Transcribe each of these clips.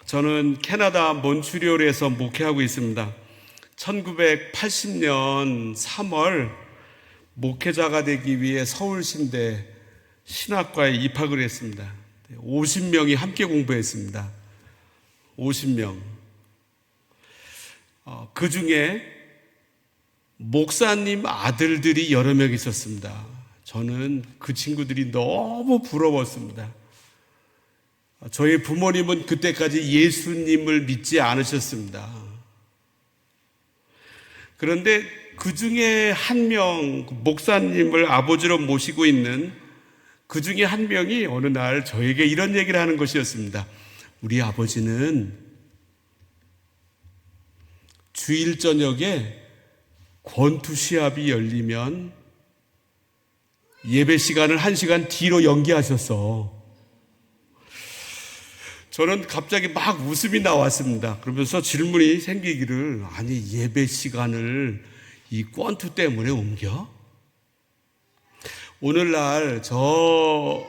저는 캐나다 몬트리올에서 목회하고 있습니다. 1980년 3월 목회자가 되기 위해 서울신대 신학과에 입학을 했습니다. 50명이 함께 공부했습니다. 50명. 그 중에 목사님 아들들이 여러 명 있었습니다. 저는 그 친구들이 너무 부러웠습니다. 저희 부모님은 그때까지 예수님을 믿지 않으셨습니다. 그런데 그 중에 한 명, 목사님을 아버지로 모시고 있는 그 중에 한 명이 어느 날 저에게 이런 얘기를 하는 것이었습니다. 우리 아버지는 주일 저녁에 권투 시합이 열리면 예배 시간을 1시간 뒤로 연기하셨어. 저는 갑자기 막 웃음이 나왔습니다. 그러면서 질문이 생기기를, 아니 예배 시간을 이 권투 때문에 옮겨? 오늘날 저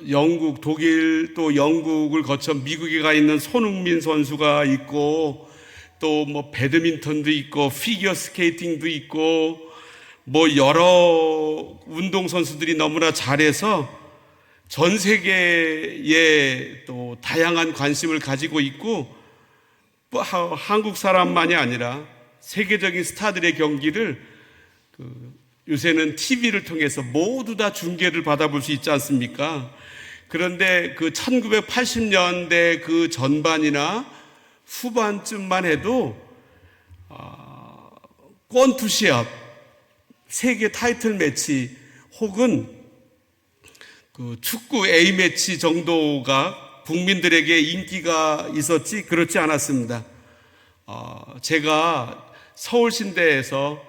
영국, 독일 또 영국을 거쳐 미국에 가 있는 손흥민 선수가 있고 또 뭐 배드민턴도 있고 피겨 스케이팅도 있고 뭐 여러 운동 선수들이 너무나 잘해서 전 세계에 또 다양한 관심을 가지고 있고 한국 사람만이 아니라 세계적인 스타들의 경기를 요새는 TV를 통해서 모두 다 중계를 받아볼 수 있지 않습니까? 그런데 그 1980년대 그 전반이나 후반쯤만 해도 권투 시합, 세계 타이틀 매치 혹은 그 축구 A매치 정도가 국민들에게 인기가 있었지 그렇지 않았습니다. 제가 서울신대에서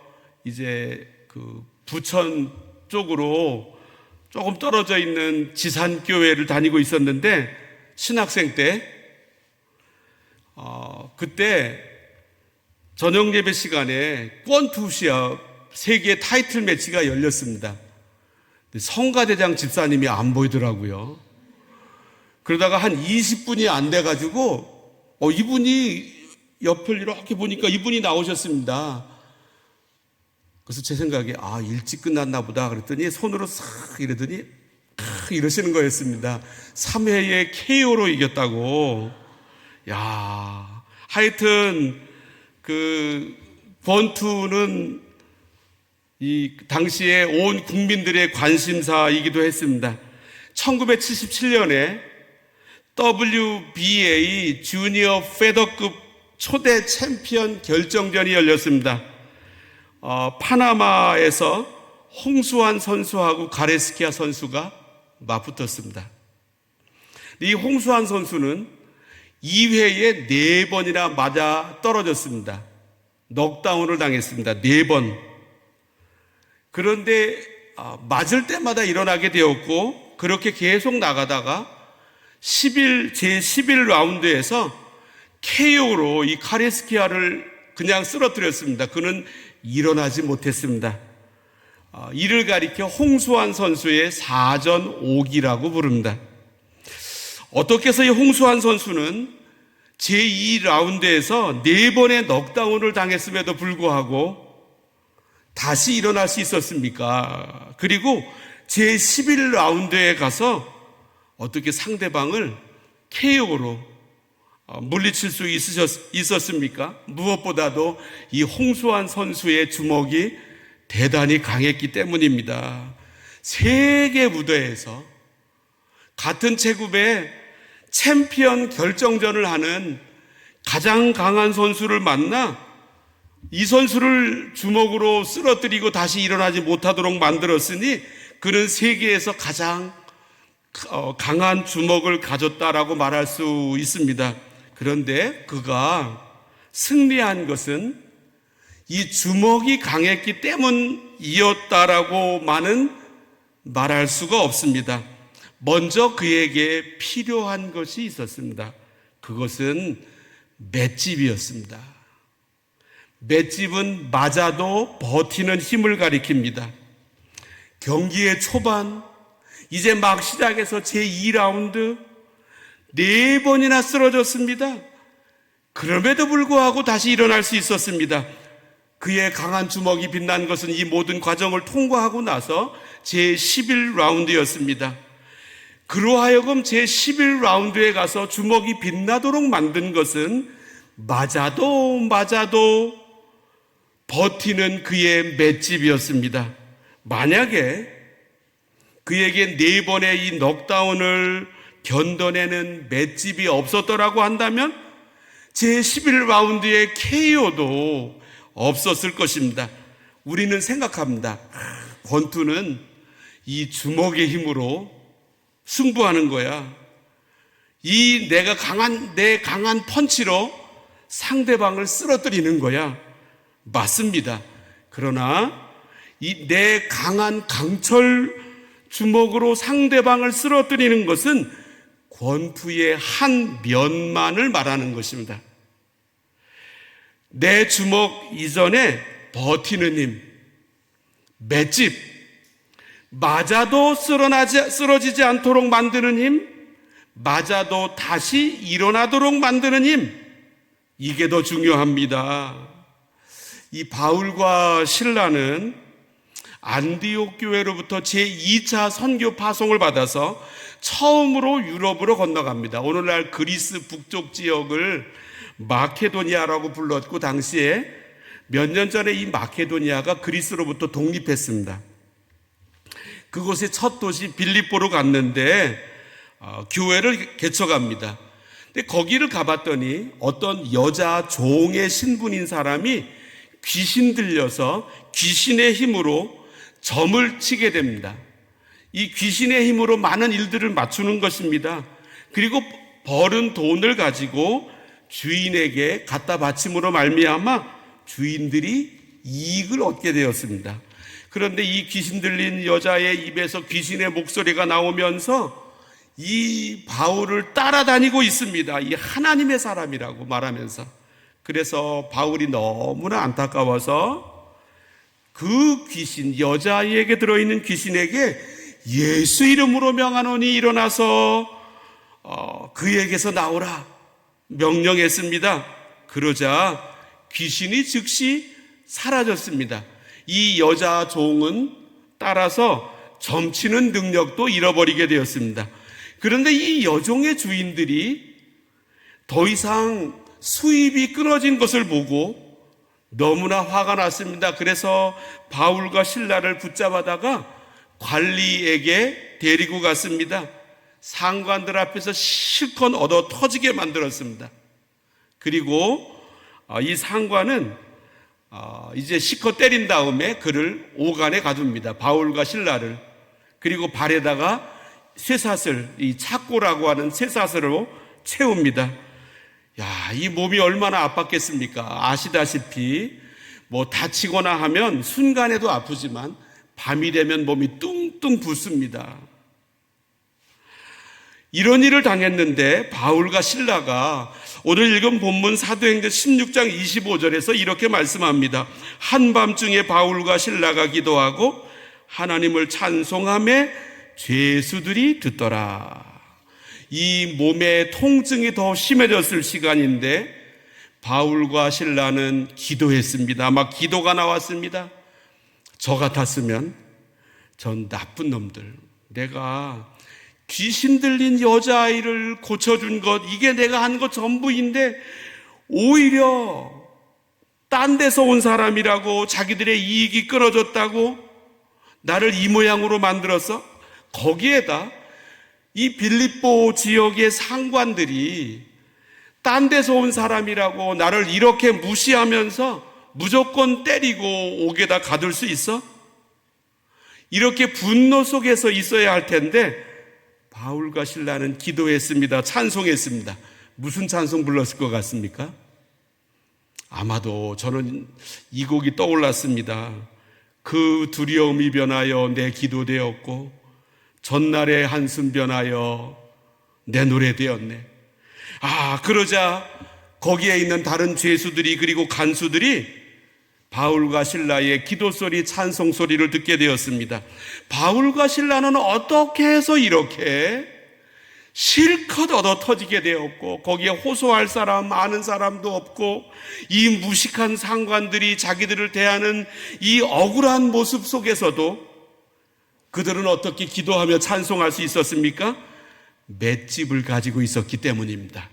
이제 그 부천 쪽으로 조금 떨어져 있는 지산교회를 다니고 있었는데 신학생 때 그때 저녁 예배 시간에 권투 시합 세계 타이틀 매치가 열렸습니다. 성가대장 집사님이 안 보이더라고요. 그러다가 한 20분이 안 돼가지고 이분이 옆을 이렇게 보니까 이분이 나오셨습니다. 그래서 제 생각에 일찍 끝났나 보다 그랬더니 손으로 싹 이러더니 이러시는 거였습니다. 3회에 KO로 이겼다고. 야, 하여튼 그 권투는 이 당시에 온 국민들의 관심사이기도 했습니다. 1977년에 WBA 주니어 페더급 초대 챔피언 결정전이 열렸습니다. 파나마에서 홍수환 선수하고 가레스키아 선수가 맞붙었습니다. 이 홍수환 선수는 2회에 4번이나 맞아 떨어졌습니다. 넉다운을 당했습니다. 4번. 그런데 맞을 때마다 일어나게 되었고 그렇게 계속 나가다가 제11라운드에서 KO로 이 카레스키아를 그냥 쓰러뜨렸습니다. 그는 일어나지 못했습니다. 이를 가리켜 홍수환 선수의 4전 5기라고 부릅니다. 어떻게 해서 이 홍수환 선수는 제2라운드에서 4번의 넉다운을 당했음에도 불구하고 다시 일어날 수 있었습니까? 그리고 제11라운드에 가서 어떻게 상대방을 KO로 물리칠 수 있었습니까? 무엇보다도 이 홍수환 선수의 주먹이 대단히 강했기 때문입니다. 세계 무대에서 같은 체급의 챔피언 결정전을 하는 가장 강한 선수를 만나 이 선수를 주먹으로 쓰러뜨리고 다시 일어나지 못하도록 만들었으니 그는 세계에서 가장 강한 주먹을 가졌다라고 말할 수 있습니다. 그런데 그가 승리한 것은 이 주먹이 강했기 때문이었다라고만은 말할 수가 없습니다. 먼저 그에게 필요한 것이 있었습니다. 그것은 맷집이었습니다. 맷집은 맞아도 버티는 힘을 가리킵니다. 경기의 초반, 이제 막 시작해서 제2라운드 4번이나 쓰러졌습니다. 그럼에도 불구하고 다시 일어날 수 있었습니다. 그의 강한 주먹이 빛난 것은 이 모든 과정을 통과하고 나서 제11라운드였습니다. 그로 하여금 제11라운드에 가서 주먹이 빛나도록 만든 것은 맞아도 버티는 그의 맷집이었습니다. 만약에 그에게 4번의 이 넉다운을 견뎌내는 맷집이 없었더라고 한다면 제11라운드의 KO도 없었을 것입니다. 우리는 생각합니다. 권투는 이 주먹의 힘으로 승부하는 거야. 내 강한 펀치로 상대방을 쓰러뜨리는 거야. 맞습니다. 그러나 내 강한 강철 주먹으로 상대방을 쓰러뜨리는 것은 권투의 한 면만을 말하는 것입니다. 내 주먹 이전에 버티는 힘, 맷집, 맞아도 쓰러지지 않도록 만드는 힘, 맞아도 다시 일어나도록 만드는 힘, 이게 더 중요합니다. 이 바울과 실라는 안디옥 교회로부터 제2차 선교 파송을 받아서 처음으로 유럽으로 건너갑니다. 오늘날 그리스 북쪽 지역을 마케도니아라고 불렀고, 당시에 몇 년 전에 이 마케도니아가 그리스로부터 독립했습니다. 그곳의 첫 도시 빌립보로 갔는데 교회를 개척합니다. 근데 거기를 가봤더니 어떤 여자 종의 신분인 사람이 귀신 들려서 귀신의 힘으로 점을 치게 됩니다. 이 귀신의 힘으로 많은 일들을 맞추는 것입니다. 그리고 벌은 돈을 가지고 주인에게 갖다 바침으로 말미암아 주인들이 이익을 얻게 되었습니다. 그런데 이 귀신 들린 여자의 입에서 귀신의 목소리가 나오면서 이 바울을 따라다니고 있습니다. 이 하나님의 사람이라고 말하면서. 그래서 바울이 너무나 안타까워서 그 귀신, 여자아이에게 들어있는 귀신에게 예수 이름으로 명하노니 일어나서 그에게서 나오라 명령했습니다. 그러자 귀신이 즉시 사라졌습니다. 이 여자 종은 따라서 점치는 능력도 잃어버리게 되었습니다. 그런데 이 여종의 주인들이 더 이상 수입이 끊어진 것을 보고 너무나 화가 났습니다. 그래서 바울과 실라를 붙잡아다가 관리에게 데리고 갔습니다. 상관들 앞에서 실컷 얻어 터지게 만들었습니다. 그리고 이 상관은 이제 실컷 때린 다음에 그를 오간에 가둡니다. 바울과 실라를. 그리고 발에다가 쇠사슬, 이 착고라고 하는 쇠사슬로 채웁니다. 야, 이 몸이 얼마나 아팠겠습니까? 아시다시피 다치거나 하면 순간에도 아프지만 밤이 되면 몸이 뚱뚱 붓습니다. 이런 일을 당했는데 바울과 실라가 오늘 읽은 본문 사도행전 16장 25절에서 이렇게 말씀합니다. 한밤중에 바울과 실라가 기도하고 하나님을 찬송하며 죄수들이 듣더라. 이 몸의 통증이 더 심해졌을 시간인데 바울과 실라는 기도했습니다. 막 기도가 나왔습니다. 저 같았으면 전 나쁜 놈들, 내가 귀신 들린 여자아이를 고쳐준 것, 이게 내가 한 것 전부인데 오히려 딴 데서 온 사람이라고 자기들의 이익이 끊어졌다고 나를 이 모양으로 만들어서, 거기에다 이 빌립보 지역의 상관들이 딴 데서 온 사람이라고 나를 이렇게 무시하면서 무조건 때리고 옥에다 가둘 수 있어? 이렇게 분노 속에서 있어야 할 텐데 바울과 실라는 기도했습니다. 찬송했습니다. 무슨 찬송 불렀을 것 같습니까? 아마도 저는 이 곡이 떠올랐습니다. 그 두려움이 변하여 내 기도 되었고 전날의 한숨 변하여 내 노래 되었네. 그러자 거기에 있는 다른 죄수들이 그리고 간수들이 바울과 실라의 기도 소리, 찬송 소리를 듣게 되었습니다. 바울과 실라는 어떻게 해서 이렇게 실컷 얻어 터지게 되었고 거기에 호소할 사람, 아는 사람도 없고 이 무식한 상관들이 자기들을 대하는 이 억울한 모습 속에서도 그들은 어떻게 기도하며 찬송할 수 있었습니까? 맷집을 가지고 있었기 때문입니다.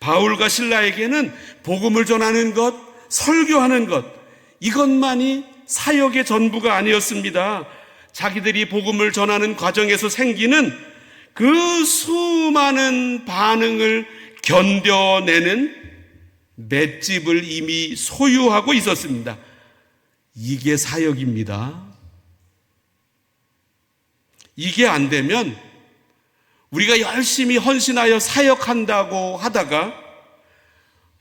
바울과 실라에게는 복음을 전하는 것, 설교하는 것, 이것만이 사역의 전부가 아니었습니다. 자기들이 복음을 전하는 과정에서 생기는 그 수많은 반응을 견뎌내는 맷집을 이미 소유하고 있었습니다. 이게 사역입니다. 이게 안 되면 우리가 열심히 헌신하여 사역한다고 하다가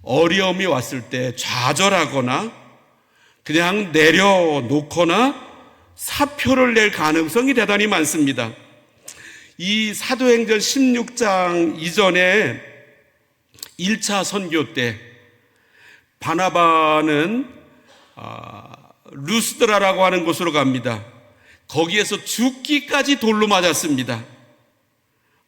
어려움이 왔을 때 좌절하거나 그냥 내려놓거나 사표를 낼 가능성이 대단히 많습니다. 이 사도행전 16장 이전에 1차 선교 때 바나바는 루스드라라고 하는 곳으로 갑니다. 거기에서 죽기까지 돌로 맞았습니다.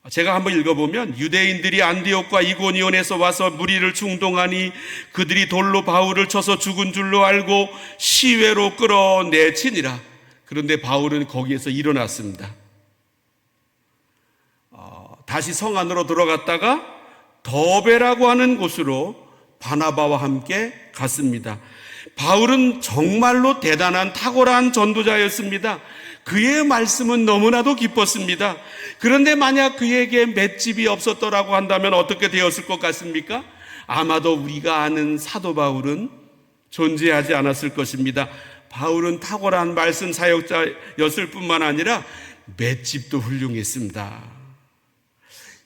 제가 한번 읽어보면 유대인들이 안디옥과 이고니온에서 와서 무리를 충동하니 그들이 돌로 바울을 쳐서 죽은 줄로 알고 시외로 끌어내치니라. 그런데 바울은 거기에서 일어났습니다. 다시 성 안으로 들어갔다가 더베라고 하는 곳으로 바나바와 함께 갔습니다. 바울은 정말로 대단한 탁월한 전도자였습니다. 그의 말씀은 너무나도 기뻤습니다. 그런데 만약 그에게 맷집이 없었더라고 한다면 어떻게 되었을 것 같습니까? 아마도 우리가 아는 사도 바울은 존재하지 않았을 것입니다. 바울은 탁월한 말씀 사역자였을 뿐만 아니라 맷집도 훌륭했습니다.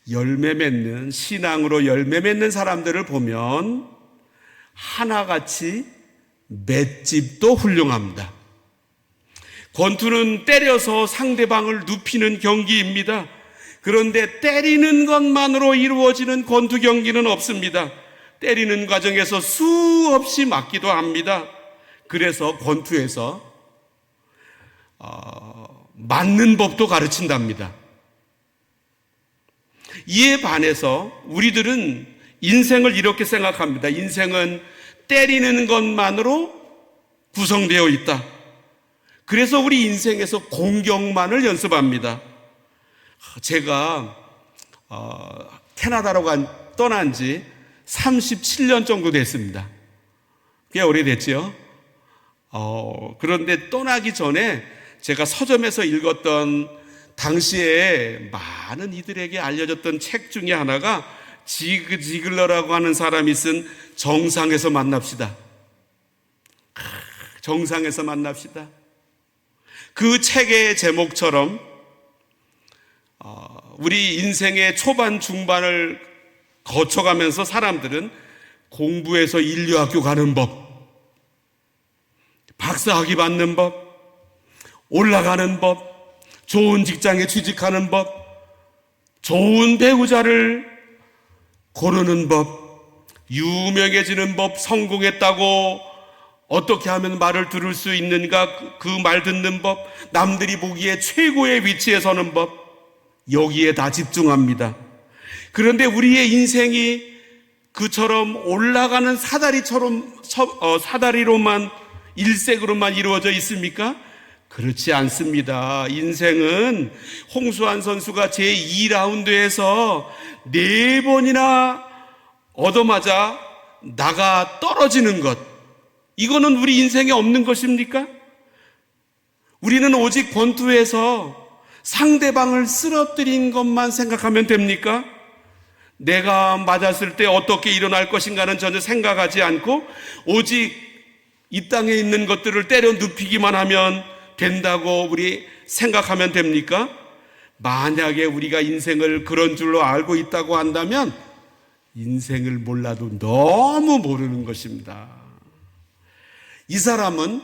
열매 맺는, 신앙으로 열매 맺는 사람들을 보면 하나같이 맷집도 훌륭합니다. 권투는 때려서 상대방을 눕히는 경기입니다. 그런데 때리는 것만으로 이루어지는 권투 경기는 없습니다. 때리는 과정에서 수없이 맞기도 합니다. 그래서 권투에서 맞는 법도 가르친답니다. 이에 반해서 우리들은 인생을 이렇게 생각합니다. 인생은 때리는 것만으로 구성되어 있다. 그래서 우리 인생에서 공격만을 연습합니다. 제가 캐나다로 떠난 지 37년 정도 됐습니다. 꽤 오래됐죠. 그런데 떠나기 전에 제가 서점에서 읽었던 당시에 많은 이들에게 알려졌던 책 중에 하나가 지그 지글러라고 하는 사람이 쓴 정상에서 만납시다. 정상에서 만납시다. 그 책의 제목처럼 우리 인생의 초반 중반을 거쳐가면서 사람들은 공부해서 인류학교 가는 법, 박사학위 받는 법, 올라가는 법, 좋은 직장에 취직하는 법, 좋은 배우자를 고르는 법, 유명해지는 법, 성공했다고 어떻게 하면 말을 들을 수 있는가, 그 말 듣는 법, 남들이 보기에 최고의 위치에 서는 법, 여기에 다 집중합니다. 그런데 우리의 인생이 그처럼 올라가는 사다리로만, 일색으로만 이루어져 있습니까? 그렇지 않습니다. 인생은 홍수환 선수가 제2라운드에서 4번이나 얻어맞아 나가 떨어지는 것, 이거는 우리 인생에 없는 것입니까? 우리는 오직 권투에서 상대방을 쓰러뜨린 것만 생각하면 됩니까? 내가 맞았을 때 어떻게 일어날 것인가는 전혀 생각하지 않고 오직 이 땅에 있는 것들을 때려 눕히기만 하면 된다고 우리 생각하면 됩니까? 만약에 우리가 인생을 그런 줄로 알고 있다고 한다면 인생을 몰라도 너무 모르는 것입니다. 이 사람은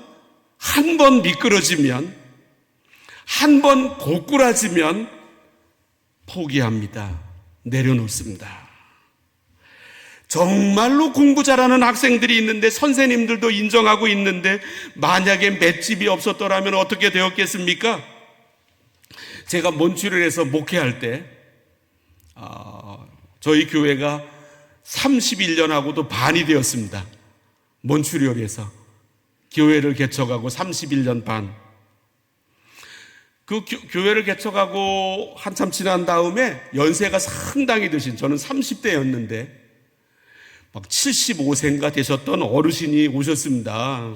한 번 미끄러지면, 한 번 고꾸라지면 포기합니다. 내려놓습니다. 정말로 공부 잘하는 학생들이 있는데, 선생님들도 인정하고 있는데 만약에 맷집이 없었더라면 어떻게 되었겠습니까? 제가 몬트리올에서 목회할 때 저희 교회가 31년하고도 반이 되었습니다. 몬트리올에서 교회를 개척하고 31년 반. 그 교회를 개척하고 한참 지난 다음에 연세가 상당히 드신, 저는 30대였는데 막 75세인가 되셨던 어르신이 오셨습니다.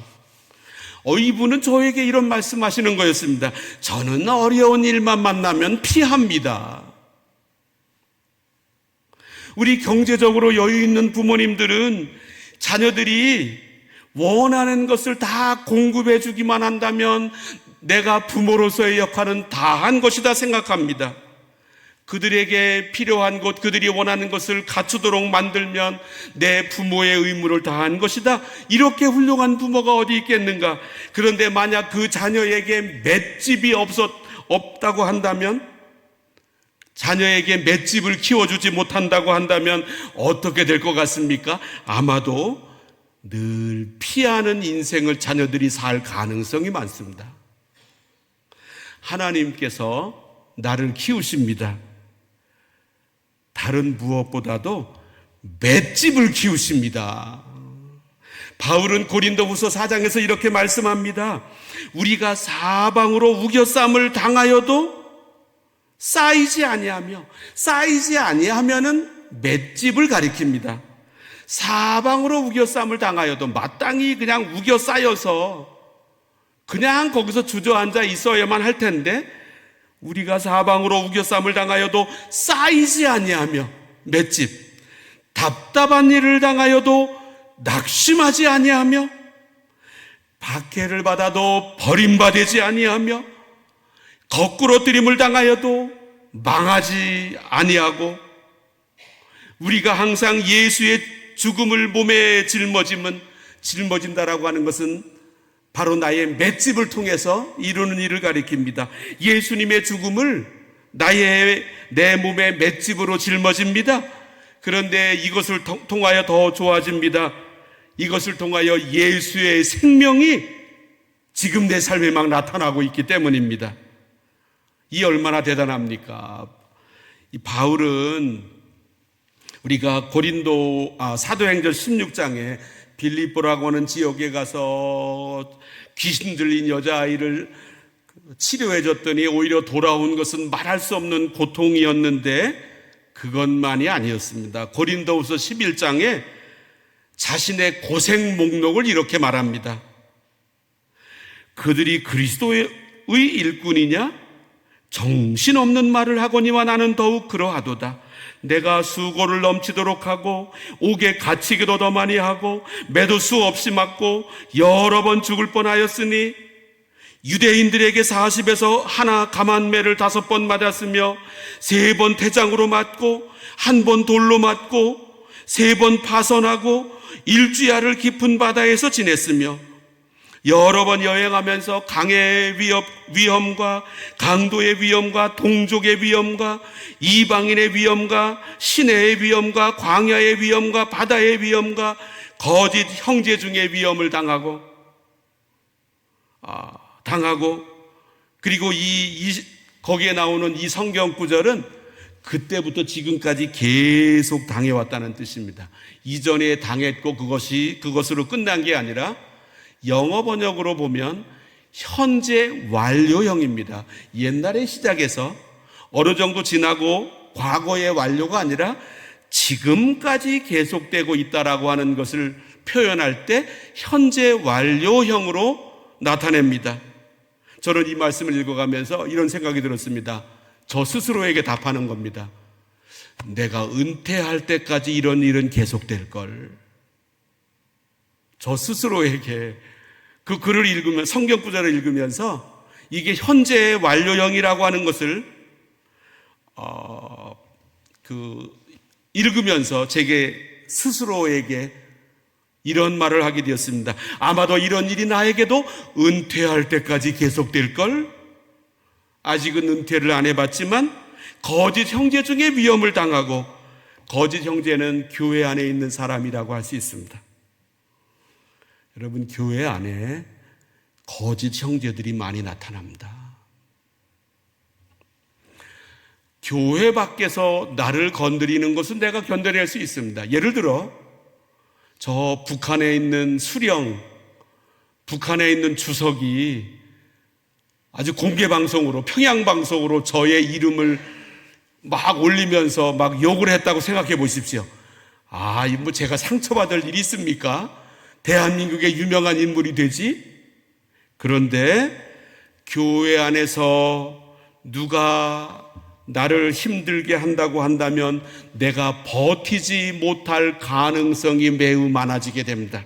이분은 저에게 이런 말씀하시는 거였습니다. 저는 어려운 일만 만나면 피합니다. 우리 경제적으로 여유 있는 부모님들은 자녀들이 원하는 것을 다 공급해 주기만 한다면 내가 부모로서의 역할은 다 한 것이다 생각합니다. 그들에게 필요한 것, 그들이 원하는 것을 갖추도록 만들면 내 부모의 의무를 다한 것이다. 이렇게 훌륭한 부모가 어디 있겠는가. 그런데 만약 그 자녀에게 맷집이 없다고 한다면, 자녀에게 맷집을 키워주지 못한다고 한다면 어떻게 될 것 같습니까? 아마도 늘 피하는 인생을 자녀들이 살 가능성이 많습니다. 하나님께서 나를 키우십니다. 다른 무엇보다도 맷집을 키우십니다. 바울은 고린도후서 4장에서 이렇게 말씀합니다. 우리가 사방으로 우겨쌈을 당하여도 쌓이지 아니하면은 맷집을 가리킵니다. 사방으로 우겨쌈을 당하여도 마땅히 그냥 우겨 쌓여서 그냥 거기서 주저앉아 있어야만 할 텐데, 우리가 사방으로 우겨쌈을 당하여도 쌓이지 아니하며 맷집, 답답한 일을 당하여도 낙심하지 아니하며, 박해를 받아도 버림받지 아니하며, 거꾸로뜨림을 당하여도 망하지 아니하고, 우리가 항상 예수의 죽음을 몸에 짊어진다라고 하는 것은 바로 나의 맷집을 통해서 이루는 일을 가리킵니다. 예수님의 죽음을 내 몸의 맷집으로 짊어집니다. 그런데 이것을 통하여 더 좋아집니다. 이것을 통하여 예수의 생명이 지금 내 삶에 막 나타나고 있기 때문입니다. 이 얼마나 대단합니까? 이 바울은 우리가 사도행전 16장에 빌립보라고 하는 지역에 가서 귀신 들린 여자아이를 치료해 줬더니 오히려 돌아온 것은 말할 수 없는 고통이었는데 그것만이 아니었습니다. 고린도후서 11장에 자신의 고생 목록을 이렇게 말합니다. 그들이 그리스도의 일꾼이냐? 정신없는 말을 하거니와 나는 더욱 그러하도다. 내가 수고를 넘치도록 하고 옥에 갇히기도 더 많이 하고 매도 수 없이 맞고 여러 번 죽을 뻔하였으니 유대인들에게 40에서 하나 감한매를 5번 맞았으며 3번 태장으로 맞고 1번 돌로 맞고 3번 파선하고 일주야를 깊은 바다에서 지냈으며 여러 번 여행하면서 강의 위험과 강도의 위험과 동족의 위험과 이방인의 위험과 시내의 위험과 광야의 위험과 바다의 위험과 거짓 형제 중의 위험을 당하고 그리고 거기에 나오는 이 성경 구절은 그때부터 지금까지 계속 당해왔다는 뜻입니다. 이전에 당했고 그것으로 끝난 게 아니라 영어 번역으로 보면 현재 완료형입니다. 옛날에 시작해서 어느 정도 지나고 과거의 완료가 아니라 지금까지 계속되고 있다라고 하는 것을 표현할 때 현재 완료형으로 나타냅니다. 저는 이 말씀을 읽어가면서 이런 생각이 들었습니다. 저 스스로에게 답하는 겁니다. 내가 은퇴할 때까지 이런 일은 계속될 걸. 저 스스로에게 그 글을 읽으면, 성경 구절을 읽으면서 이게 현재의 완료형이라고 하는 것을 읽으면서 제게 스스로에게 이런 말을 하게 되었습니다. 아마도 이런 일이 나에게도 은퇴할 때까지 계속될 걸. 아직은 은퇴를 안 해봤지만 거짓 형제 중에 위험을 당하고, 거짓 형제는 교회 안에 있는 사람이라고 할 수 있습니다. 여러분, 교회 안에 거짓 형제들이 많이 나타납니다. 교회 밖에서 나를 건드리는 것은 내가 견뎌낼 수 있습니다. 예를 들어 저 북한에 있는 수령, 북한에 있는 주석이 아주 공개 방송으로, 평양 방송으로 저의 이름을 막 올리면서 막 욕을 했다고 생각해 보십시오. 뭐 제가 상처받을 일이 있습니까? 대한민국의 유명한 인물이 되지? 그런데 교회 안에서 누가 나를 힘들게 한다고 한다면 내가 버티지 못할 가능성이 매우 많아지게 됩니다.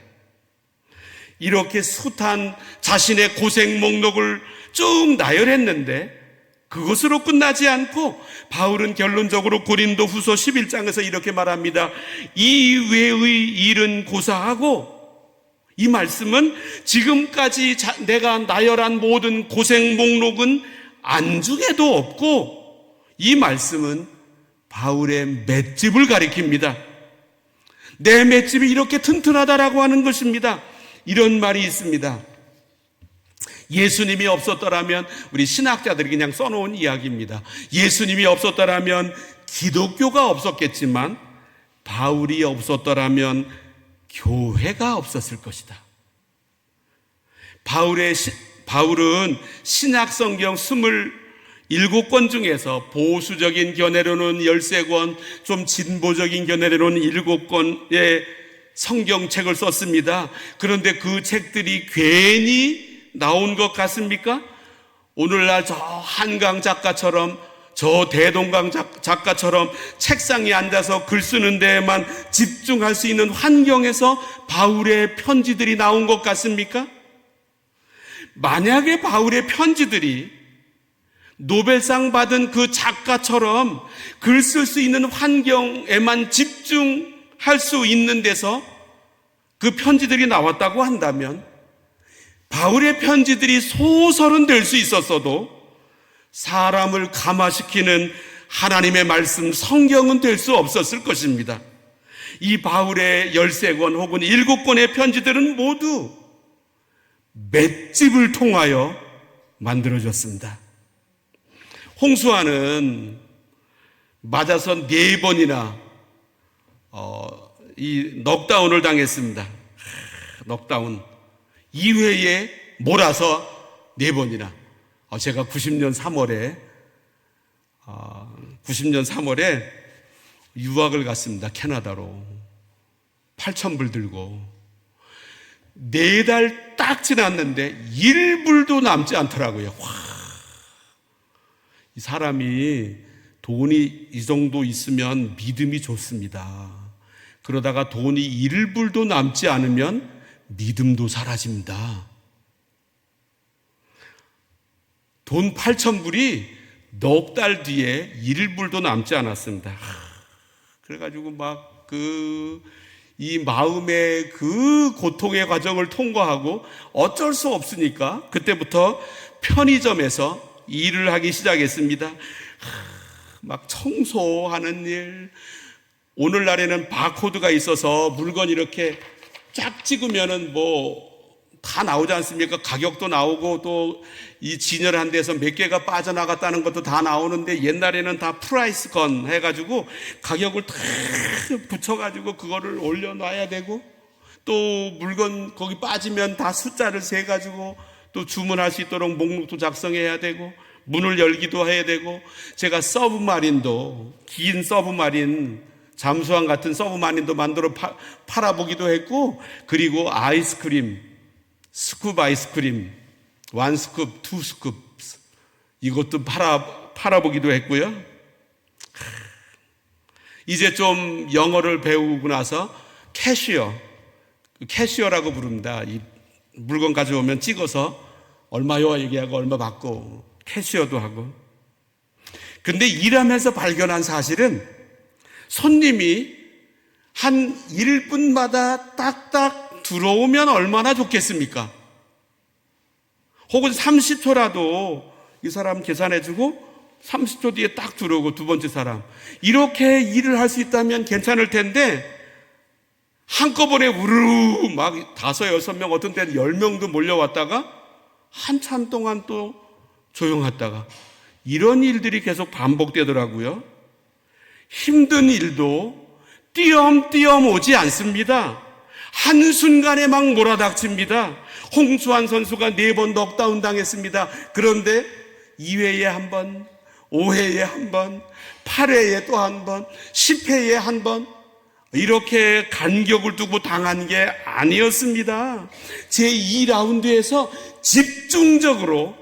이렇게 숱한 자신의 고생 목록을 쭉 나열했는데 그것으로 끝나지 않고 바울은 결론적으로 고린도 후서 11장에서 이렇게 말합니다. 이 외의 일은 고사하고, 이 말씀은 지금까지 내가 나열한 모든 고생 목록은 안중에도 없고, 이 말씀은 바울의 맷집을 가리킵니다. 내 맷집이 이렇게 튼튼하다라고 하는 것입니다. 이런 말이 있습니다. 예수님이 없었더라면, 우리 신학자들이 그냥 써놓은 이야기입니다. 예수님이 없었더라면 기독교가 없었겠지만 바울이 없었더라면 교회가 없었을 것이다. 바울은 신약 성경 27권 중에서 보수적인 견해로는 13권, 좀 진보적인 견해로는 7권의 성경책을 썼습니다. 그런데 그 책들이 괜히 나온 것 같습니까? 오늘날 저 한강 작가처럼, 저 대동강 작가처럼 책상에 앉아서 글 쓰는 데에만 집중할 수 있는 환경에서 바울의 편지들이 나온 것 같습니까? 만약에 바울의 편지들이 노벨상 받은 그 작가처럼 글 쓸 수 있는 환경에만 집중할 수 있는 데서 그 편지들이 나왔다고 한다면, 바울의 편지들이 소설은 될 수 있었어도 사람을 감화시키는 하나님의 말씀 성경은 될 수 없었을 것입니다. 이 바울의 13권 혹은 7권의 편지들은 모두 맷집을 통하여 만들어졌습니다. 홍수아는 맞아서 4번이나 이 넉다운을 당했습니다. 넉다운. 2회에 몰아서 4번이나. 제가 90년 3월에 유학을 갔습니다. 캐나다로. 8,000불 들고 4달 딱 지났는데 1불도 남지 않더라고요. 이 사람이 돈이 이 정도 있으면 믿음이 좋습니다. 그러다가 돈이 1불도 남지 않으면 믿음도 사라집니다. 돈 8,000불이 넉 달 뒤에 1불도 남지 않았습니다. 그래가지고 막 이 마음의 그 고통의 과정을 통과하고 어쩔 수 없으니까 그때부터 편의점에서 일을 하기 시작했습니다. 막 청소하는 일. 오늘날에는 바코드가 있어서 물건 이렇게 쫙 찍으면은 다 나오지 않습니까? 가격도 나오고 또 이 진열한 데서 몇 개가 빠져나갔다는 것도 다 나오는데, 옛날에는 다 프라이스 건 해가지고 가격을 다 붙여가지고 그거를 올려놔야 되고, 또 물건 거기 빠지면 다 숫자를 세가지고 또 주문할 수 있도록 목록도 작성해야 되고, 문을 열기도 해야 되고, 제가 서브마린도, 긴 서브마린, 잠수함 같은 서브마린도 만들어 팔아보기도 했고, 그리고 아이스크림, 스쿱 아이스크림, 1스쿱, 2스쿱 이것도 팔아보기도 했고요. 이제 좀 영어를 배우고 나서 캐시어라고 부릅니다. 이 물건 가져오면 찍어서 얼마요 얘기하고 얼마 받고 캐시어도 하고. 근데 일하면서 발견한 사실은 손님이 한 1분마다 딱딱 들어오면 얼마나 좋겠습니까? 혹은 30초라도 이 사람 계산해주고 30초 뒤에 딱 들어오고 두 번째 사람, 이렇게 일을 할 수 있다면 괜찮을 텐데, 한꺼번에 우르르 막 5, 6명, 어떤 때는 10명도 몰려왔다가 한참 동안 또 조용하다가 이런 일들이 계속 반복되더라고요. 힘든 일도 띄엄띄엄 오지 않습니다. 한순간에 막 몰아닥칩니다. 홍수환 선수가 4번 넉다운 당했습니다. 그런데 2회에 한 번, 5회에 한 번, 8회에 또 한 번, 10회에 한 번, 이렇게 간격을 두고 당한 게 아니었습니다. 제2라운드에서 집중적으로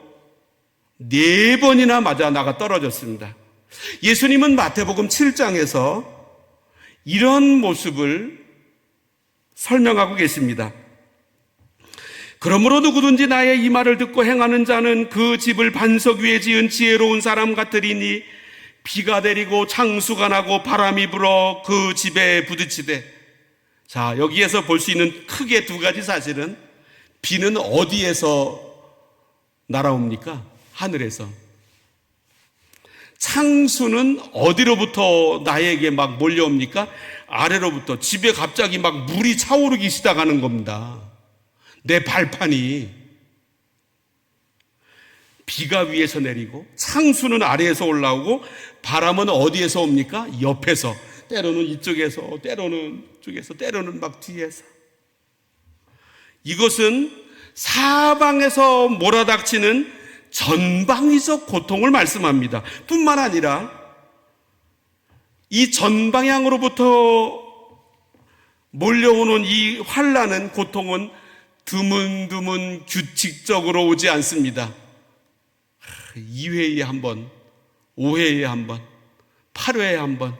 4번이나 맞아 나가 떨어졌습니다. 예수님은 마태복음 7장에서 이런 모습을 설명하고 계십니다. 그러므로 누구든지 나의 이 말을 듣고 행하는 자는 그 집을 반석 위에 지은 지혜로운 사람 같으리니 비가 내리고 창수가 나고 바람이 불어 그 집에 부딪히되. 자, 여기에서 볼 수 있는 크게 2가지 사실은, 비는 어디에서 날아옵니까? 하늘에서. 창수는 어디로부터 나에게 막 몰려옵니까? 아래로부터. 집에 갑자기 막 물이 차오르기 시작하는 겁니다. 내 발판이. 비가 위에서 내리고 창수는 아래에서 올라오고 바람은 어디에서 옵니까? 옆에서. 때로는 이쪽에서, 때로는 이쪽에서, 때로는 막 뒤에서. 이것은 사방에서 몰아닥치는 전방위적 고통을 말씀합니다. 뿐만 아니라 이 전방향으로부터 몰려오는 이 환난은, 고통은 드문드문 규칙적으로 오지 않습니다. 2회에 한 번, 5회에 한 번, 8회에 한 번,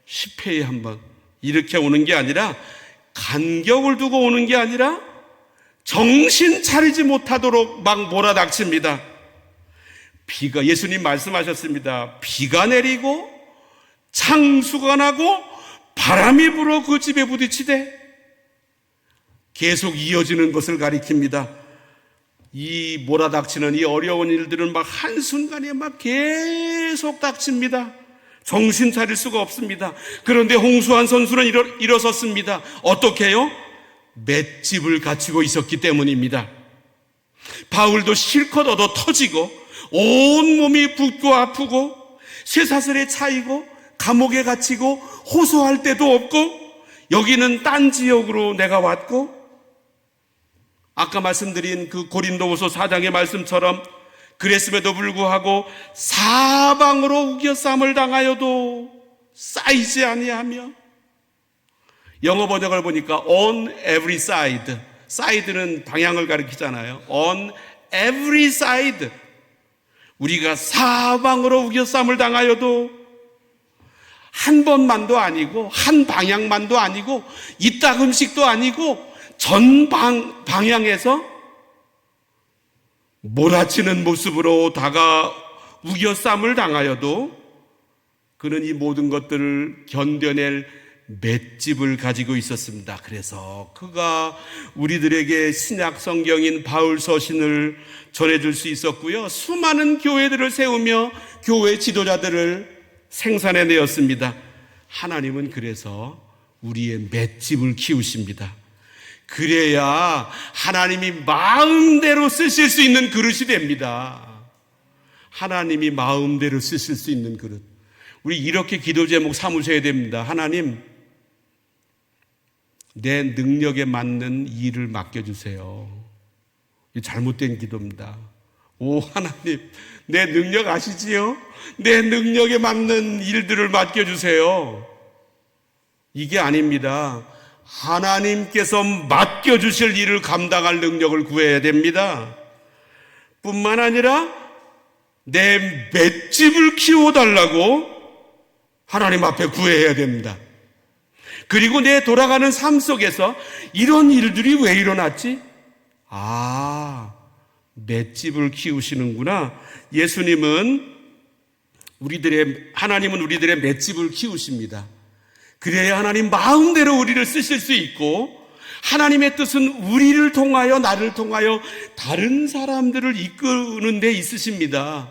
10회에 한 번, 이렇게 오는 게 아니라, 간격을 두고 오는 게 아니라 정신 차리지 못하도록 막 몰아닥칩니다. 비가, 예수님 말씀하셨습니다. 비가 내리고 창수가 나고 바람이 불어 그 집에 부딪히되. 계속 이어지는 것을 가리킵니다. 이 몰아닥치는 이 어려운 일들은 막 한순간에 막 계속 닥칩니다. 정신 차릴 수가 없습니다. 그런데 홍수환 선수는 일어섰습니다. 어떻게 해요? 맷집을 갖추고 있었기 때문입니다. 바울도 실컷 얻어 터지고 온몸이 붓고 아프고 쇠사슬에 차이고 감옥에 갇히고 호소할 데도 없고, 여기는 딴 지역으로 내가 왔고, 아까 말씀드린 그 고린도후서 4장의 말씀처럼 그랬음에도 불구하고 사방으로 우겨쌈을 당하여도 쌓이지 아니하며. 영어 번역을 보니까 on every side, side는 방향을 가리키잖아요. on every side, 우리가 사방으로 우겨쌈을 당하여도 한 번만도 아니고 한 방향만도 아니고 이따금씩도 아니고 전 방향에서 몰아치는 모습으로 우겨쌈을 당하여도 그는 이 모든 것들을 견뎌낼 맷집을 가지고 있었습니다. 그래서 그가 우리들에게 신약 성경인 바울 서신을 전해줄 수 있었고요. 수많은 교회들을 세우며 교회 지도자들을 생산해내었습니다. 하나님은 그래서 우리의 맷집을 키우십니다. 그래야 하나님이 마음대로 쓰실 수 있는 그릇이 됩니다. 하나님이 마음대로 쓰실 수 있는 그릇. 우리 이렇게 기도 제목 삼으셔야 됩니다. 하나님, 내 능력에 맞는 일을 맡겨주세요. 이 잘못된 기도입니다. 오, 하나님, 내 능력 아시지요? 내 능력에 맞는 일들을 맡겨주세요. 이게 아닙니다. 하나님께서 맡겨주실 일을 감당할 능력을 구해야 됩니다. 뿐만 아니라 내 맷집을 키워달라고 하나님 앞에 구해야 됩니다. 그리고 내 돌아가는 삶 속에서 이런 일들이 왜 일어났지? 맷집을 키우시는구나. 하나님은 우리들의 맷집을 키우십니다. 그래야 하나님 마음대로 우리를 쓰실 수 있고, 하나님의 뜻은 우리를 통하여, 나를 통하여 다른 사람들을 이끄는 데 있으십니다.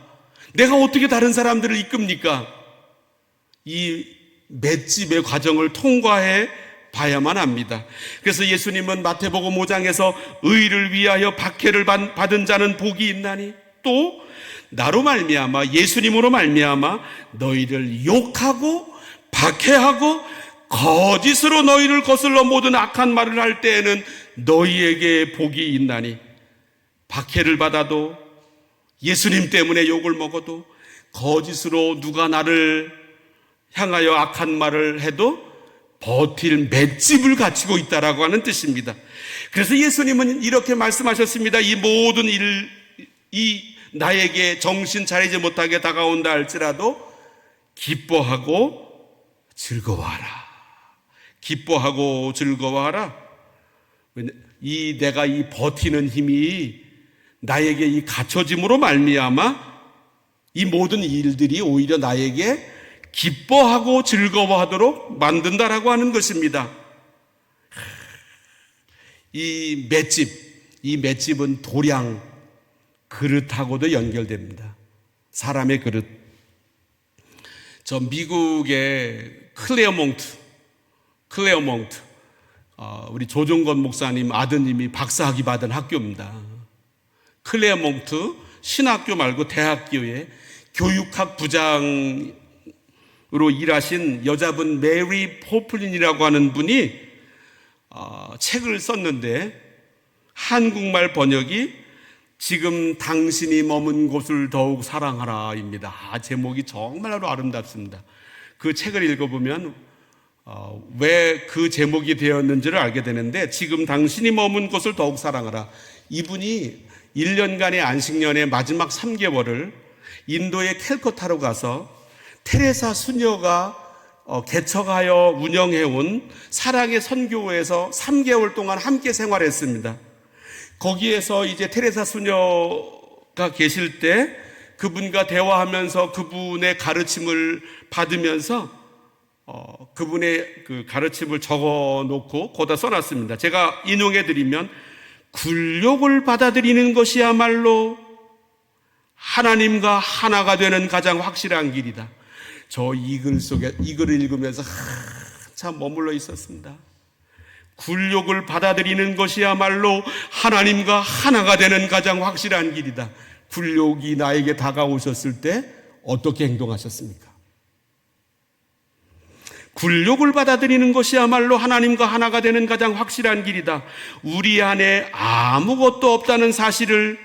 내가 어떻게 다른 사람들을 이끕니까? 이 맷집의 과정을 통과해 봐야만 합니다. 그래서 예수님은 마태복음 5장에서 의를 위하여 박해를 받은 자는 복이 있나니, 또 나로 말미암아, 예수님으로 말미암아 너희를 욕하고 박해하고 거짓으로 너희를 거슬러 모든 악한 말을 할 때에는 너희에게 복이 있나니, 박해를 받아도 예수님 때문에 욕을 먹어도 거짓으로 누가 나를 향하여 악한 말을 해도 버틸 맷집을 갖추고 있다라고 하는 뜻입니다. 그래서 예수님은 이렇게 말씀하셨습니다. 이 모든 이 나에게 정신 차리지 못하게 다가온다 할지라도 기뻐하고 즐거워하라. 기뻐하고 즐거워하라. 내가 이 버티는 힘이 나에게 이 갖춰짐으로 말미암아 이 모든 일들이 오히려 나에게 기뻐하고 즐거워하도록 만든다라고 하는 것입니다. 이 맷집은 도량, 그릇하고도 연결됩니다. 사람의 그릇. 저 미국의 클레어몽트, 우리 조종건 목사님 아드님이 박사학위 받은 학교입니다. 클레어몽트 신학교 말고 대학교에 교육학 부장으로 일하신 여자분 메리 포플린이라고 하는 분이 책을 썼는데, 한국말 번역이 지금 당신이 머문 곳을 더욱 사랑하라입니다. 제목이 정말로 아름답습니다. 그 책을 읽어보면 왜 그 제목이 되었는지를 알게 되는데, 지금 당신이 머문 곳을 더욱 사랑하라. 이분이 1년간의 안식년의 마지막 3개월을 인도의 캘커타로 가서 테레사 수녀가 개척하여 운영해온 사랑의 선교회에서 3개월 동안 함께 생활했습니다. 거기에서 이제 테레사 수녀가 계실 때 그분과 대화하면서 그분의 가르침을 받으면서 그분의 그 가르침을 적어 놓고 거기다 써놨습니다. 제가 인용해 드리면, 굴욕을 받아들이는 것이야말로 하나님과 하나가 되는 가장 확실한 길이다. 저 이 글을 읽으면서 참 머물러 있었습니다. 굴욕을 받아들이는 것이야말로 하나님과 하나가 되는 가장 확실한 길이다. 굴욕이 나에게 다가오셨을 때 어떻게 행동하셨습니까? 굴욕을 받아들이는 것이야말로 하나님과 하나가 되는 가장 확실한 길이다. 우리 안에 아무것도 없다는 사실을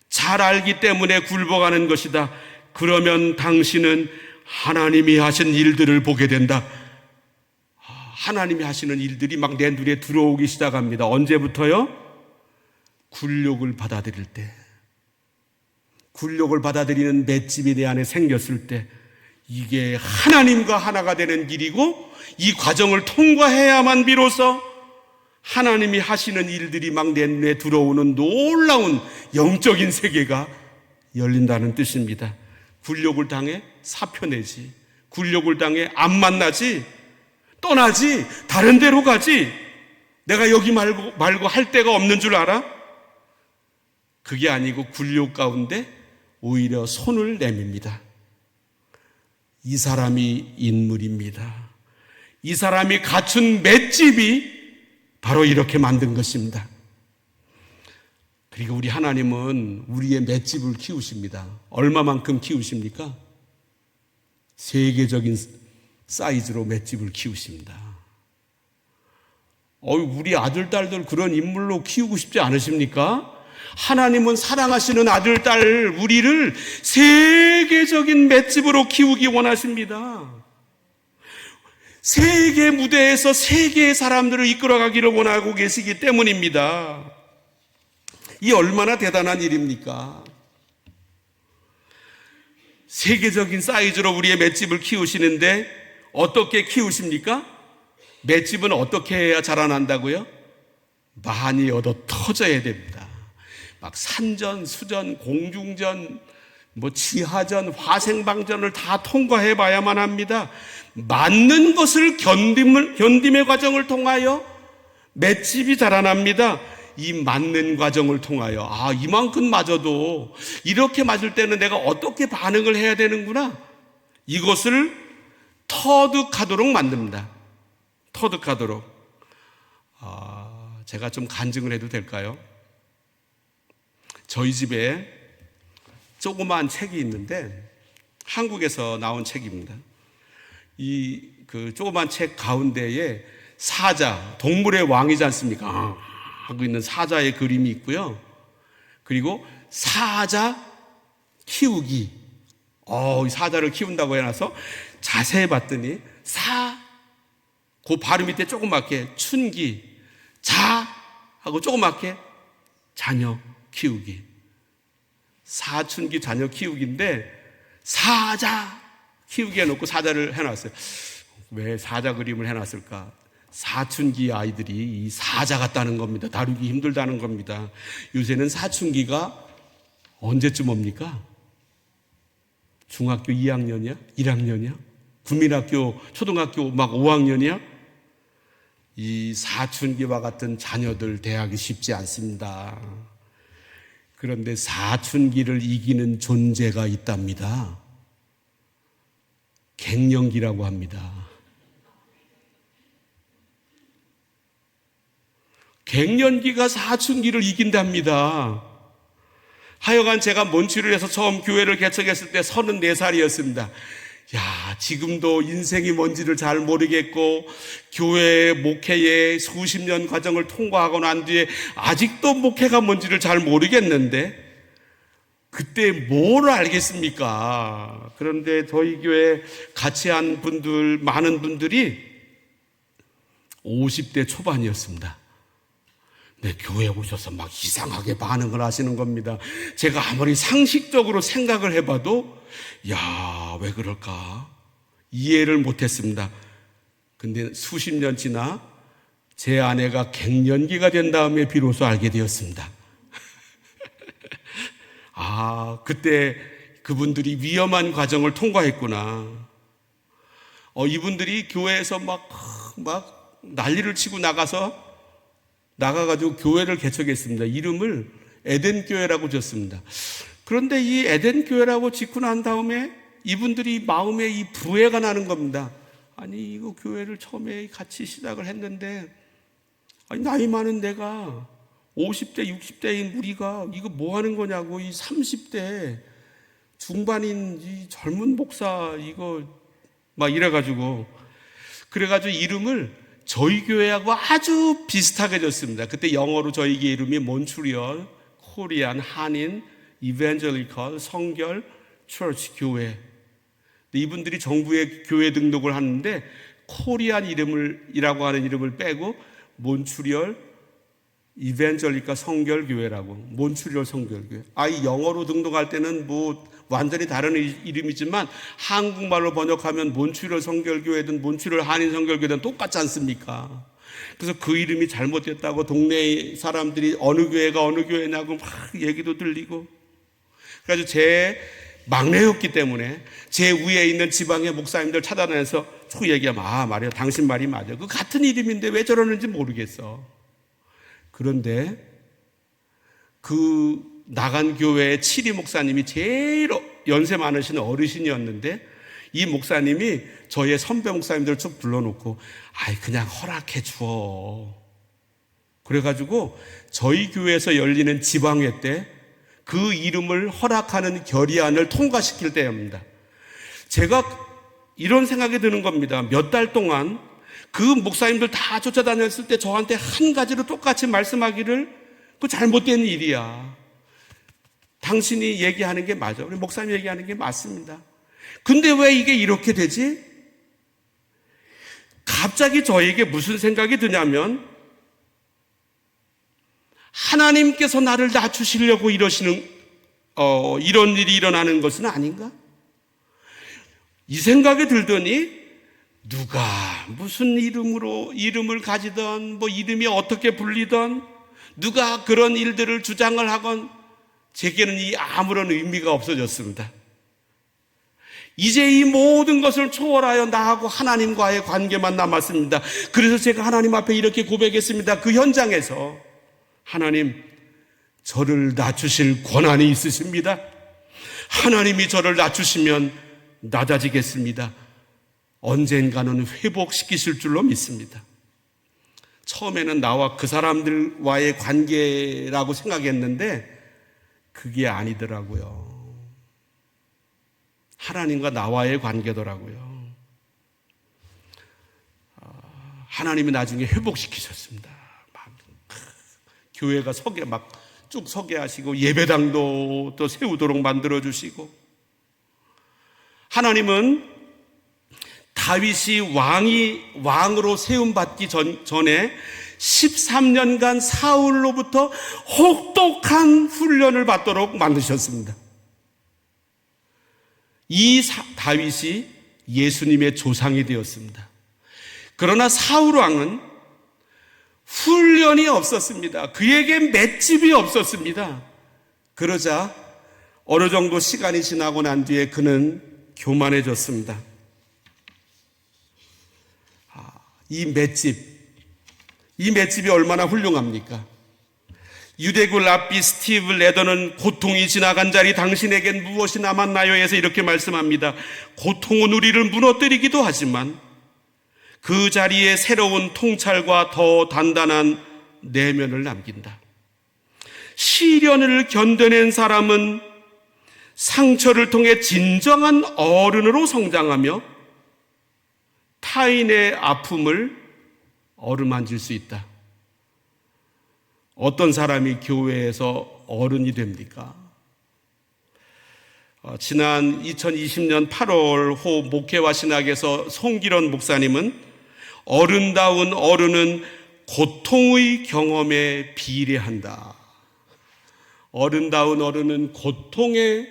잘 알기 때문에 굴복하는 것이다. 그러면 당신은 하나님이 하신 일들을 보게 된다. 하나님이 하시는 일들이 막 내 눈에 들어오기 시작합니다. 언제부터요? 굴욕을 받아들일 때, 굴욕을 받아들이는 맷집이 내 안에 생겼을 때, 이게 하나님과 하나가 되는 길이고, 이 과정을 통과해야만 비로소 하나님이 하시는 일들이 막 내 눈에 들어오는 놀라운 영적인 세계가 열린다는 뜻입니다. 굴욕을 당해 사표내지, 굴욕을 당해 안 만나지, 떠나지, 다른 데로 가지, 내가 여기 말고 할 데가 없는 줄 알아? 그게 아니고 굴욕 가운데 오히려 손을 내밉니다. 이 사람이 인물입니다. 이 사람이 갖춘 맷집이 바로 이렇게 만든 것입니다. 그리고 우리 하나님은 우리의 맷집을 키우십니다. 얼마만큼 키우십니까? 세계적인 사이즈로 맷집을 키우십니다. 우리 아들, 딸들 그런 인물로 키우고 싶지 않으십니까? 하나님은 사랑하시는 아들, 딸, 우리를 세계적인 맷집으로 키우기 원하십니다. 세계 무대에서 세계의 사람들을 이끌어가기를 원하고 계시기 때문입니다. 이 얼마나 대단한 일입니까? 세계적인 사이즈로 우리의 맷집을 키우시는데 어떻게 키우십니까? 맷집은 어떻게 해야 자라난다고요? 많이 얻어 터져야 됩니다. 막 산전, 수전, 공중전, 지하전, 화생방전을 다 통과해 봐야만 합니다. 맞는 것을 견딤의 과정을 통하여 맷집이 자라납니다. 이 맞는 과정을 통하여 이만큼 맞아도 이렇게 맞을 때는 내가 어떻게 반응을 해야 되는구나, 이것을 터득하도록 만듭니다. 터득하도록. 제가 좀 간증을 해도 될까요? 저희 집에 조그마한 책이 있는데 한국에서 나온 책입니다. 그 조그만 책 가운데에 사자, 동물의 왕이지 않습니까? 하고 있는 사자의 그림이 있고요. 그리고 사자 키우기. 이 사자를 키운다고 해놔서 자세히 봤더니 그 바로 밑에 조그맣게 춘기, 하고 조그맣게 자녀 키우기. 사춘기 자녀 키우기인데 사자 키우기 해놓고 사자를 해놨어요. 왜 사자 그림을 해놨을까? 사춘기 아이들이 이 사자 같다는 겁니다. 다루기 힘들다는 겁니다. 요새는 사춘기가 언제쯤 옵니까? 중학교 2학년이야? 1학년이야? 국민학교, 초등학교 막 5학년이야? 이 사춘기와 같은 자녀들 대하기 쉽지 않습니다. 그런데 사춘기를 이기는 존재가 있답니다. 갱년기라고 합니다. 갱년기가 사춘기를 이긴답니다. 하여간 제가 몬트리올에서 처음 교회를 개척했을 때 34살이었습니다. 지금도 인생이 뭔지를 잘 모르겠고 교회 목회의 수십 년 과정을 통과하고 난 뒤에 아직도 목회가 뭔지를 잘 모르겠는데 그때 뭘 알겠습니까? 그런데 저희 교회 같이 한 분들, 많은 분들이 50대 초반이었습니다. 네, 교회에 오셔서 막 이상하게 반응을 하시는 겁니다. 제가 아무리 상식적으로 생각을 해봐도 왜 그럴까? 이해를 못했습니다. 근데 수십 년 지나 제 아내가 갱년기가 된 다음에 비로소 알게 되었습니다. 그때 그분들이 위험한 과정을 통과했구나. 이분들이 교회에서 막 난리를 치고 나가가지고 교회를 개척했습니다. 이름을 에덴교회라고 지었습니다. 그런데 이 에덴교회라고 짓고 난 다음에 이분들이 마음에 이 부해가 나는 겁니다. 아니, 이거 교회를 처음에 같이 시작을 했는데, 나이 많은 내가 50대, 60대인 우리가 이거 뭐 하는 거냐고, 이 30대 중반인 이 젊은 목사, 이거 막 이래가지고, 그래가지고 이름을 저희 교회하고 아주 비슷하게 졌습니다. 그때 영어로 저희 교회 이름이 몬트리올 코리안 한인 이벤젤리컬 성결 처치 교회. 이분들이 정부에 교회 등록을 하는데 코리안 이라고 하는 이름을 빼고 몬트리올 이벤젤리컬 성결교회라고, 몬트리올 성결교회. 이 영어로 등록할 때는 완전히 다른 이름이지만 한국말로 번역하면 몬트리올 성결교회든 몬트리올 한인 성결교회든 똑같지 않습니까? 그래서 그 이름이 잘못됐다고 동네 사람들이 어느 교회가 어느 교회냐고 막 얘기도 들리고, 그래가지고 제 막내였기 때문에 제 위에 있는 지방의 목사님들 찾아다녀서 쭉 얘기하면 말이야, 당신 말이 맞아. 그 같은 이름인데 왜 저러는지 모르겠어. 그런데 그 나간 교회의 칠이 목사님이 제일 연세 많으신 어르신이었는데 이 목사님이 저의 선배 목사님들을 쭉 불러놓고 그냥 허락해 줘. 그래가지고 저희 교회에서 열리는 지방회 때 그 이름을 허락하는 결의안을 통과시킬 때입니다. 제가 이런 생각이 드는 겁니다. 몇 달 동안 그 목사님들 다 쫓아다녔을 때 저한테 한 가지로 똑같이 말씀하기를 그 잘못된 일이야. 당신이 얘기하는 게 맞아. 우리 목사님 얘기하는 게 맞습니다. 근데 왜 이게 이렇게 되지? 갑자기 저에게 무슨 생각이 드냐면 하나님께서 나를 낮추시려고 이러시는 이런 일이 일어나는 것은 아닌가? 이 생각이 들더니 누가 무슨 이름을 가지던 이름이 어떻게 불리던 누가 그런 일들을 주장을 하건 제게는 이 아무런 의미가 없어졌습니다. 이제 이 모든 것을 초월하여 나하고 하나님과의 관계만 남았습니다. 그래서 제가 하나님 앞에 이렇게 고백했습니다. 그 현장에서 하나님, 저를 낮추실 권한이 있으십니다. 하나님이 저를 낮추시면 낮아지겠습니다. 언젠가는 회복시키실 줄로 믿습니다. 처음에는 나와 그 사람들과의 관계라고 생각했는데 그게 아니더라고요. 하나님과 나와의 관계더라고요. 하나님이 나중에 회복시키셨습니다. 막 교회가 서게 막 쭉 서게 하시고 예배당도 또 세우도록 만들어 주시고, 하나님은 다윗이 왕으로 세움 받기 전에 13년간 사울로부터 혹독한 훈련을 받도록 만드셨습니다. 이 다윗이 예수님의 조상이 되었습니다. 그러나 사울 왕은 훈련이 없었습니다. 그에게 맷집이 없었습니다. 그러자 어느 정도 시간이 지나고 난 뒤에 그는 교만해졌습니다. 이 맷집이 얼마나 훌륭합니까? 유대국 랍비 스티브 레더는 고통이 지나간 자리 당신에겐 무엇이 남았나요? 해서 이렇게 말씀합니다. 고통은 우리를 무너뜨리기도 하지만 그 자리에 새로운 통찰과 더 단단한 내면을 남긴다. 시련을 견뎌낸 사람은 상처를 통해 진정한 어른으로 성장하며 타인의 아픔을 어루만질 수 있다. 어떤 사람이 교회에서 어른이 됩니까? 지난 2020년 8월 호 목회와 신학에서 송기론 목사님은 어른다운 어른은 고통의 경험에 비례한다. 어른다운 어른은 고통의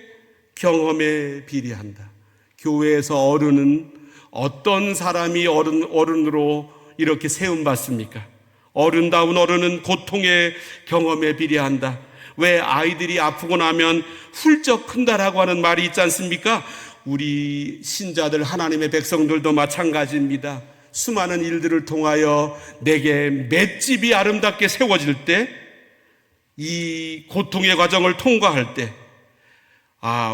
경험에 비례한다. 교회에서 어른은 어떤 사람이 어른으로 이렇게 세움받습니까? 어른다운 어른은 고통의 경험에 비례한다. 왜 아이들이 아프고 나면 훌쩍 큰다라고 하는 말이 있지 않습니까? 우리 신자들, 하나님의 백성들도 마찬가지입니다. 수많은 일들을 통하여 내게 맷집이 아름답게 세워질 때, 이 고통의 과정을 통과할 때,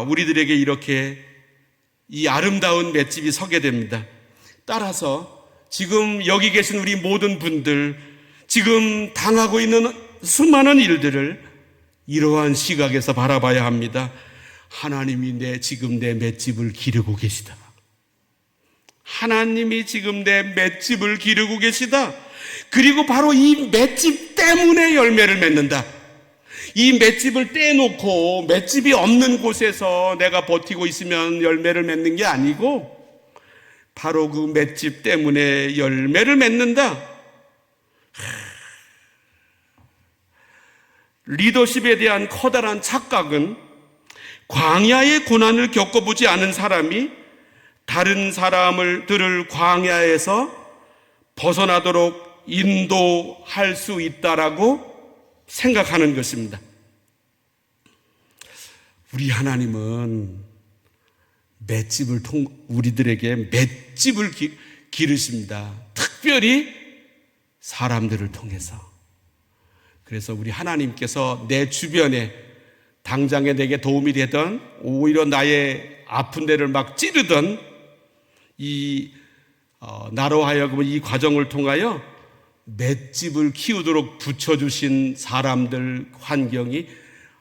우리들에게 이렇게 이 아름다운 맷집이 서게 됩니다. 따라서 지금 여기 계신 우리 모든 분들, 지금 당하고 있는 수많은 일들을 이러한 시각에서 바라봐야 합니다. 하나님이 지금 내 맷집을 기르고 계시다. 하나님이 지금 내 맷집을 기르고 계시다. 그리고 바로 이 맷집 때문에 열매를 맺는다. 이 맷집을 떼놓고 맷집이 없는 곳에서 내가 버티고 있으면 열매를 맺는 게 아니고, 바로 그 맷집 때문에 열매를 맺는다. 리더십에 대한 커다란 착각은 광야의 고난을 겪어보지 않은 사람이 다른 사람들을 광야에서 벗어나도록 인도할 수 있다라고 생각하는 것입니다. 우리 하나님은 우리들에게 맷집을 기르십니다. 특별히 사람들을 통해서. 그래서 우리 하나님께서 내 주변에 당장에 내게 도움이 되던, 오히려 나의 아픈 데를 막 찌르던 나로 하여금 이 과정을 통하여 맷집을 키우도록 붙여주신 사람들, 환경이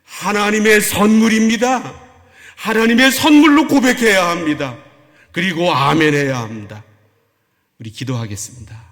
하나님의 선물입니다. 하나님의 선물로 고백해야 합니다. 그리고 아멘해야 합니다. 우리 기도하겠습니다.